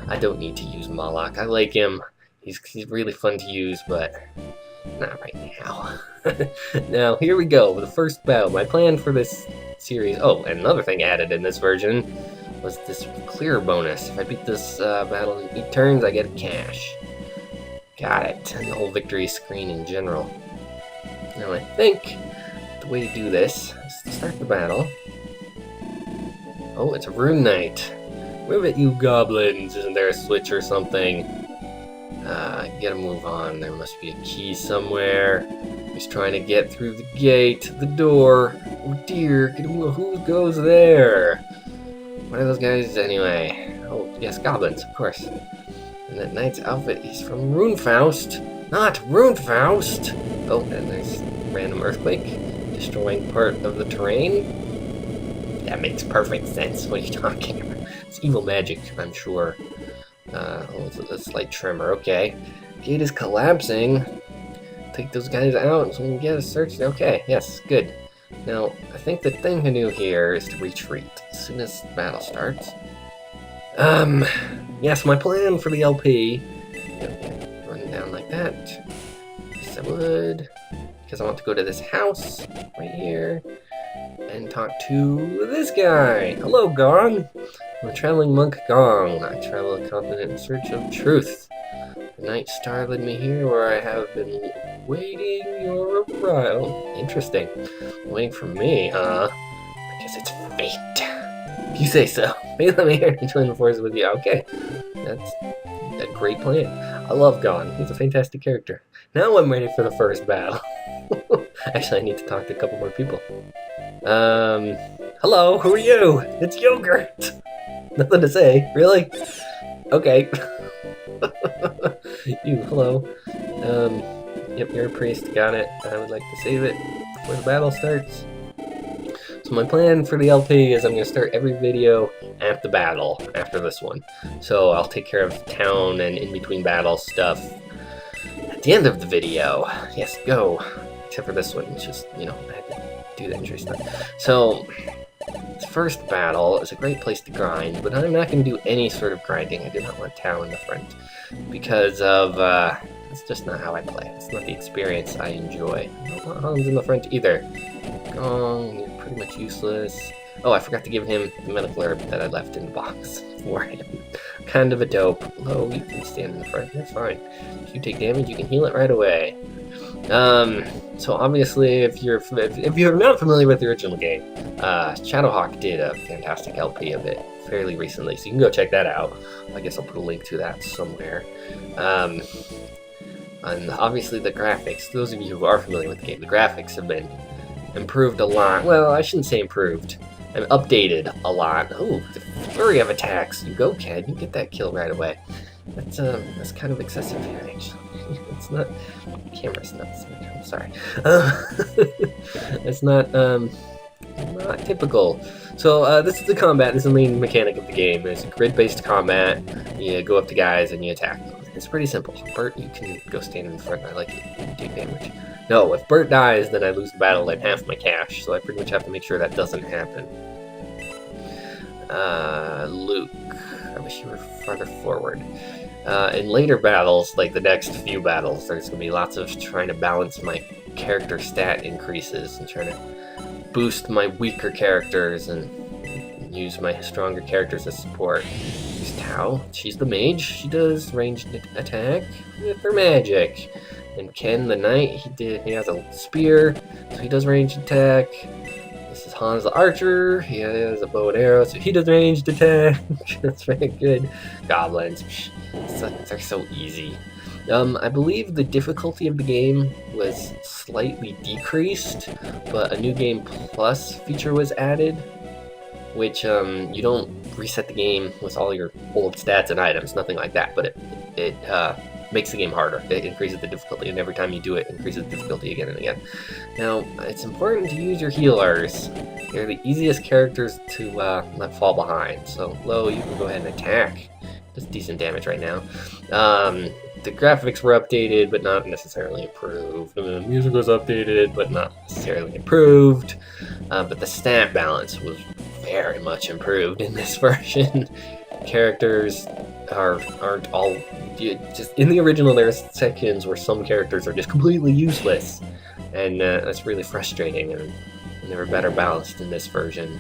I don't need to use Moloch. I like him. He's really fun to use, but not right now. Now, here we go, the first battle. My plan for this series... Oh, and another thing added in this version was this clear bonus. If I beat this battle in 8 turns, I get cash. Got it. And the whole victory screen in general. Now, I think the way to do this is to start the battle. Oh, it's a rune night. Move it, you goblins. Isn't there a switch or something? Gotta move on. There must be a key somewhere. He's trying to get through the gate, the door. Oh dear, who goes there? What are those guys anyway? Oh, yes, goblins, of course. And that knight's outfit is from Runefaust. Not Runefaust! Oh, and there's a random earthquake destroying part of the terrain. That makes perfect sense. What are you talking about? It's evil magic, I'm sure. Oh, it's a slight tremor. Okay. Gate is collapsing. Take those guys out so we can get a search. Okay, yes, good. Now, I think the thing to do here is to retreat as soon as the battle starts. Yes, my plan for the LP. Run down like that. Yes, I would. Because I want to go to this house right here and talk to this guy. Hello, Gong. I'm a traveling monk, Gong. I travel a continent in search of truth. The night star led me here where I have been waiting your arrival. Interesting. Waiting for me, huh? Because it's fate. If you say so. Fate let me here and join the forces with you. Okay. That's a great plan. I love Gong. He's a fantastic character. Now I'm ready for the first battle. Actually, I need to talk to a couple more people. Hello, who are you? It's Yogurt. Nothing to say, really? Okay. You, hello. Yep, you're a priest, got it. I would like to save it before the battle starts. So my plan for the LP is I'm going to start every video at the battle, after this one. So I'll take care of town and in-between battle stuff at the end of the video. Yes, go. Except for this one, which is, you know, I had to do the entry stuff. So... this first battle is a great place to grind, but I'm not going to do any sort of grinding. I do not want Tau in the front because of, that's just not how I play. It's not the experience I enjoy. I don't want Hans in the front either. Gong, you're pretty much useless. Oh, I forgot to give him the medical herb that I left in the box for him. Kind of a dope. Low, you can stand in the front. You're fine. If you take damage, you can heal it right away. So obviously, if you're not familiar with the original game, Shadowhawk did a fantastic LP of it fairly recently, so you can go check that out. I guess I'll put a link to that somewhere. And obviously the graphics, those of you who are familiar with the game, the graphics have been improved a lot. Well, I shouldn't say improved. I've updated a lot. Ooh, the flurry of attacks. You go, Ken. You get that kill right away. That's kind of excessive here, actually. It's not... camera's nuts. I'm sorry. It's not typical. So, this is the combat. This is the main mechanic of the game. It's a grid-based combat. You go up to guys and you attack. It's pretty simple. Bert, you can go stand in the front. I like it. You can take damage. No, if Bert dies, then I lose the battle and half my cash. So I pretty much have to make sure that doesn't happen. Luke. I wish you were farther forward. In later battles, like the next few battles, there's going to be lots of trying to balance my character stat increases and trying to boost my weaker characters and use my stronger characters as support. Here's Tau. She's the mage. She does ranged attack with her magic. And Ken the knight, he has a spear, so he does ranged attack. This is Hans the archer. He has a bow and arrow, so he does ranged attack. That's very good. Goblins. They're so easy. I believe the difficulty of the game was slightly decreased, but a new game plus feature was added, which you don't reset the game with all your old stats and items, nothing like that, but it makes the game harder. It increases the difficulty, and every time you do it, increases the difficulty again and again. Now, it's important to use your healers. They're the easiest characters to let fall behind. So, Lo, you can go ahead and attack. That's decent damage right now. The graphics were updated, but not necessarily improved. The music was updated, but not necessarily improved. But the stat balance was very much improved in this version. Characters aren't all just in the original. There's sections where some characters are just completely useless, and that's really frustrating. And they were better balanced in this version.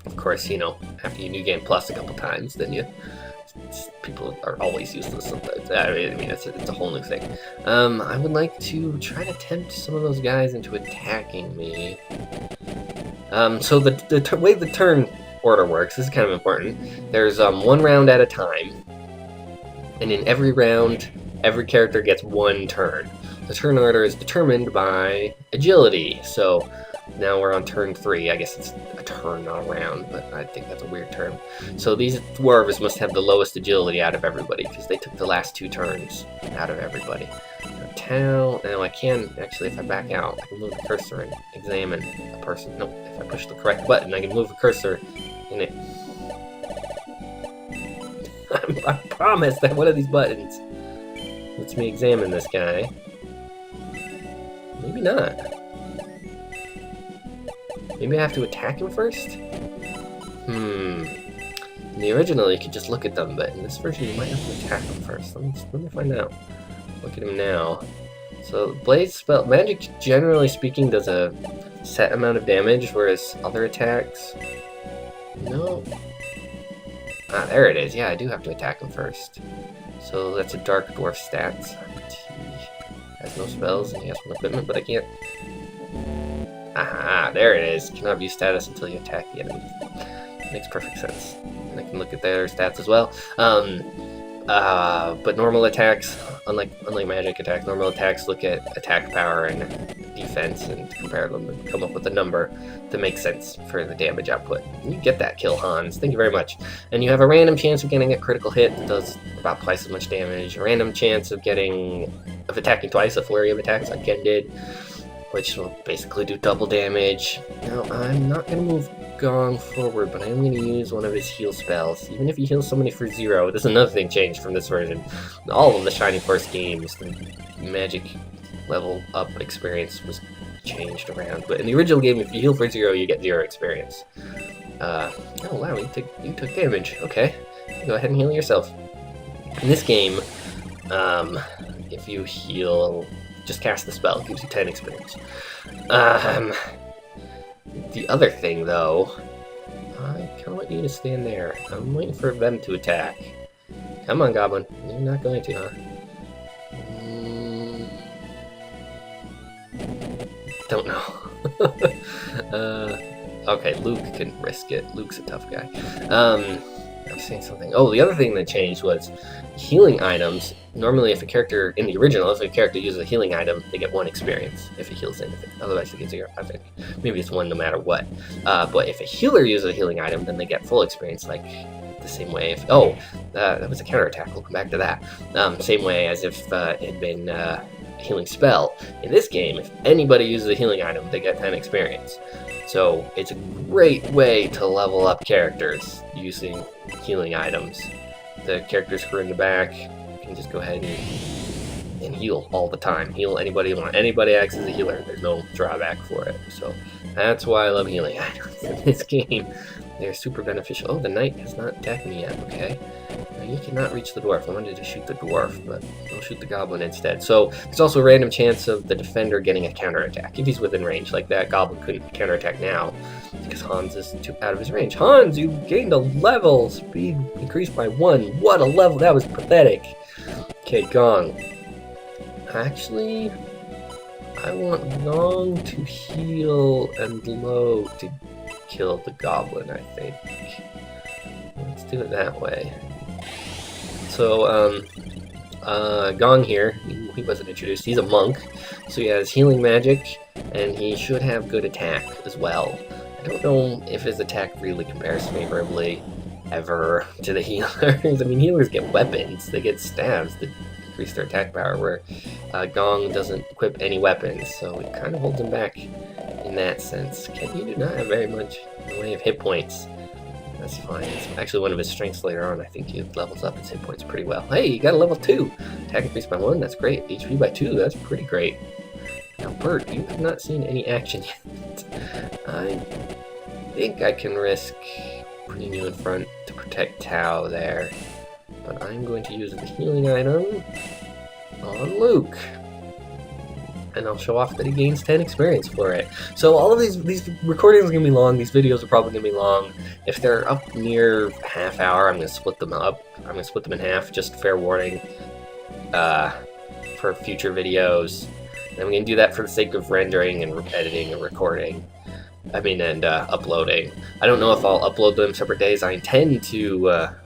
Of course, you know, after you New Game Plus a couple times, then people are always useless sometimes. I mean, it's a whole new thing. I would like to try to tempt some of those guys into attacking me. So the way the turn order works, this is kind of important. There's one round at a time, and in every round, every character gets one turn. The turn order is determined by agility. So now we're on turn 3. I guess it's a turn, not a round, but I think that's a weird term. So these dwarves must have the lowest agility out of everybody because they took the last 2 turns out of everybody. Now, I can actually, if I back out, I can move the cursor and examine a person. No, if I push the correct button, I can move the cursor in it. I promise that one of these buttons lets me examine this guy. Maybe not. Maybe I have to attack him first? In the original, you could just look at them, but in this version, you might have to attack them first. Let me find out. Look at him now. So, Blaze spell magic, generally speaking, does a set amount of damage, whereas other attacks... No. Ah, there it is. Yeah, I do have to attack him first. So that's a Dark Dwarf stats. He has no spells, and he has one equipment, but I can't... Aha, there it is. Cannot view status until you attack the enemy. Makes perfect sense. And I can look at their stats as well. But normal attacks, unlike magic attacks, normal attacks look at attack power and defense and compare them and come up with a number that makes sense for the damage output. You get that kill, Hans. Thank you very much. And you have a random chance of getting a critical hit that does about twice as much damage. A random chance of attacking twice, a flurry of attacks like Ken did, which will basically do double damage. Now, I'm not going to move Gong forward, but I am going to use one of his heal spells. Even if he heals somebody for 0, there's another thing changed from this version. All of the Shining Force games, the magic level up experience was changed around. But in the original game, if you heal for 0, you get 0 experience. Oh wow, you took damage. Okay, go ahead and heal yourself. In this game, if you heal, just cast the spell. It gives you 10 experience. The other thing, though, I kind of want you to stand there. I'm waiting for them to attack. Come on, Goblin. You're not going to, huh? Don't know. Okay, Luke can risk it. Luke's a tough guy. I was saying something. Oh, the other thing that changed was healing items. Normally, if a character, in the original, if a character uses a healing item, they get 1 experience if he heals anything. Otherwise, they get 0. I think maybe it's 1 no matter what. But if a healer uses a healing item, then they get full experience, like the same way if... Oh, that was a counterattack. We'll come back to that. Same way as if it had been a healing spell. In this game, if anybody uses a healing item, they get 10 experience. So it's a great way to level up characters using healing items. The characters who are in the back can just go ahead and heal all the time. Heal anybody you want. Anybody acts as a healer. There's no drawback for it. So that's why I love healing items in this game. They're super beneficial. Oh, the knight has not attacked me yet. Okay. Now you cannot reach the dwarf. I wanted to shoot the dwarf, but I'll shoot the goblin instead. So there's also a random chance of the defender getting a counterattack if he's within range. Like that goblin couldn't counterattack now because Hans is out of his range. Hans, you gained a level. Speed increased by 1. What a level. That was pathetic. Okay, Gong. Actually, I want Gong to heal and Lo to kill the goblin, I think. Let's do it that way. So, Gong here, he wasn't introduced. He's a monk, so he has healing magic, and he should have good attack as well. I don't know if his attack really compares favorably ever to the healers. I mean, healers get weapons. They get stabs that increase their attack power, where Gong doesn't equip any weapons, so it kind of holds him back in that sense. You do not have very much in the way of hit points. That's fine. It's actually one of his strengths later on. I think he levels up his hit points pretty well. Hey, you got a level 2! Attack increased by 1, that's great. HP by 2, that's pretty great. Now, Bert, you have not seen any action yet. I think I can risk putting you in front to protect Tao there. I'm going to use the healing item on Luke. And I'll show off that he gains 10 experience for it. So all of these recordings are going to be long. These videos are probably going to be long. If they're up near half hour, I'm going to split them up. I'm going to split them in half, just fair warning, for future videos. And I'm going to do that for the sake of rendering and editing and recording. And uploading. I don't know if I'll upload them separate days. I intend to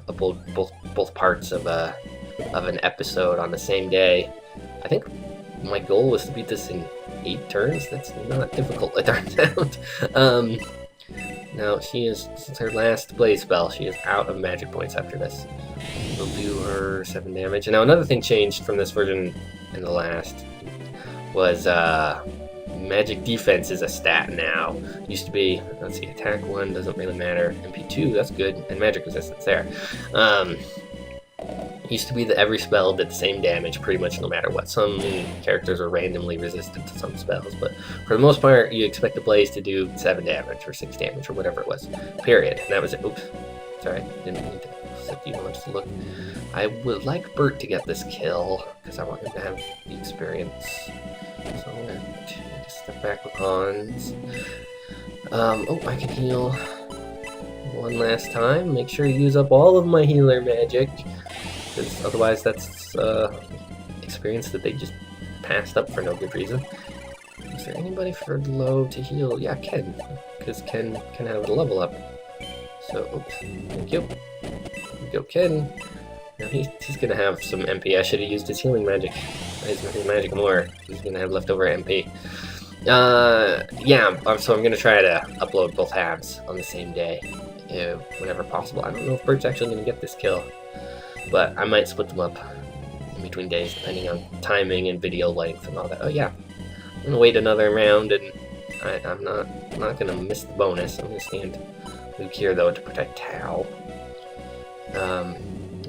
upload both parts of an episode on the same day. I think my goal was to beat this in 8 turns. That's not difficult, it turns out. Now, since her last blaze spell, she is out of magic points after this. We'll do her 7 damage. And now another thing changed from this version and the last was magic defense is a stat now. Used to be, let's see, attack 1 doesn't really matter. MP 2, that's good, and magic resistance there. Used to be that every spell did the same damage pretty much no matter what. Some characters are randomly resistant to some spells, but for the most part, you expect the blaze to do 7 damage or 6 damage or whatever it was. Period. And that was it. Oops. Sorry, didn't mean to set you much to look. I would like Bert to get this kill because I want him to have the experience. So I'm going to step back with Hans. I can heal one last time. Make sure you use up all of my healer magic, because otherwise that's experience that they just passed up for no good reason. Is there anybody for low to heal? Yeah, Ken, because Ken can have a level up. So, oops, thank you. There we go, Ken. Now he's gonna have some MP. I should have used his healing magic. His magic more. He's gonna have leftover MP. So I'm gonna try to upload both halves on the same day, whenever possible. I don't know if Bert's actually gonna get this kill, but I might split them up in between days depending on timing and video length and all that. Oh yeah, I'm gonna wait another round, and I'm not gonna miss the bonus. I'm gonna stand Luke here though to protect Tao.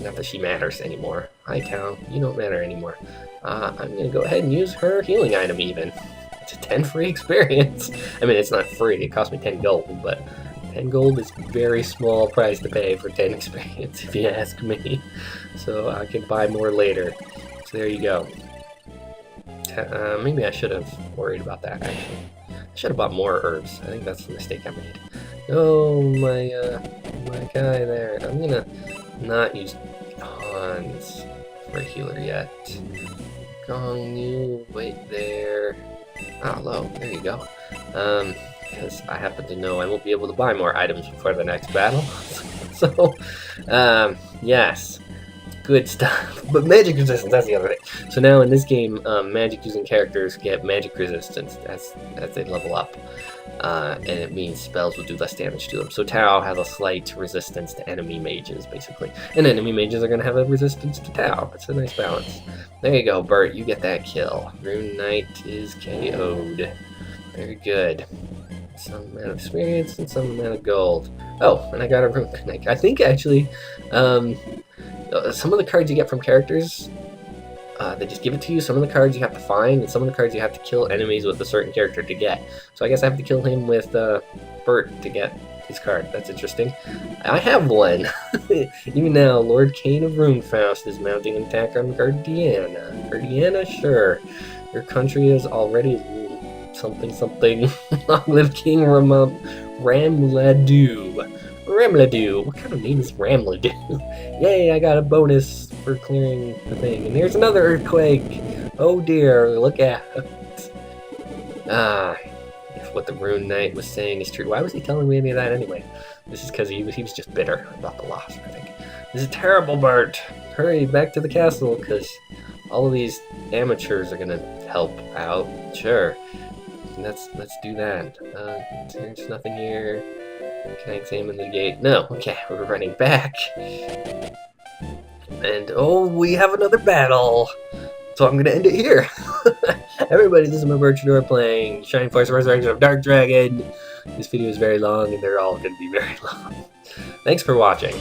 Not that she matters anymore. Hi Tao, you don't matter anymore. I'm gonna go ahead and use her healing item even. It's a 10 free experience. I mean, it's not free, it cost me 10 gold, but 10 gold is a very small price to pay for 10 experience, if you ask me. So I can buy more later. So there you go. Maybe I should have worried about that, actually. I should have bought more herbs. I think that's the mistake I made. Oh, my guy there. I'm gonna not use Hans for a healer yet. Gong, you wait there. Ah, low. There you go. Because I happen to know I won't be able to buy more items before the next battle. So, yes. Good stuff. But magic resistance, that's the other thing. So now in this game, magic using characters get magic resistance as they level up. And it means spells will do less damage to them. So Tao has a slight resistance to enemy mages, basically. And enemy mages are going to have a resistance to Tao. It's a nice balance. There you go, Bert. You get that kill. Rune Knight is KO'd. Very good. Some amount of experience and some amount of gold. Oh, and I got a Rune Knight. I think, actually, some of the cards you get from characters, they just give it to you. Some of the cards you have to find, and some of the cards you have to kill enemies with a certain character to get. So I guess I have to kill him with Bert to get his card. That's interesting. I have one. Even now, Lord Cain of Runefaust is mounting an attack on Guardiana. Guardiana, sure. Your country is already something. Long live King Ramladu. Ramladu. What kind of name is Ramladu? Yay, I got a bonus for clearing the thing. And there's another earthquake. Oh dear, look out. If what the Rune Knight was saying is true. Why was he telling me any of that anyway? This is because he was just bitter about the loss, I think. This is terrible, Bert. Hurry back to the castle, because all of these amateurs are going to help out. Sure. Let's do that. There's nothing here. Can I examine the gate? No. Okay, we're running back. And, oh, we have another battle. So I'm going to end it here. Everybody, this is my Bert playing Shining Force Resurrection of Dark Dragon. This video is very long, and they're all going to be very long. Thanks for watching.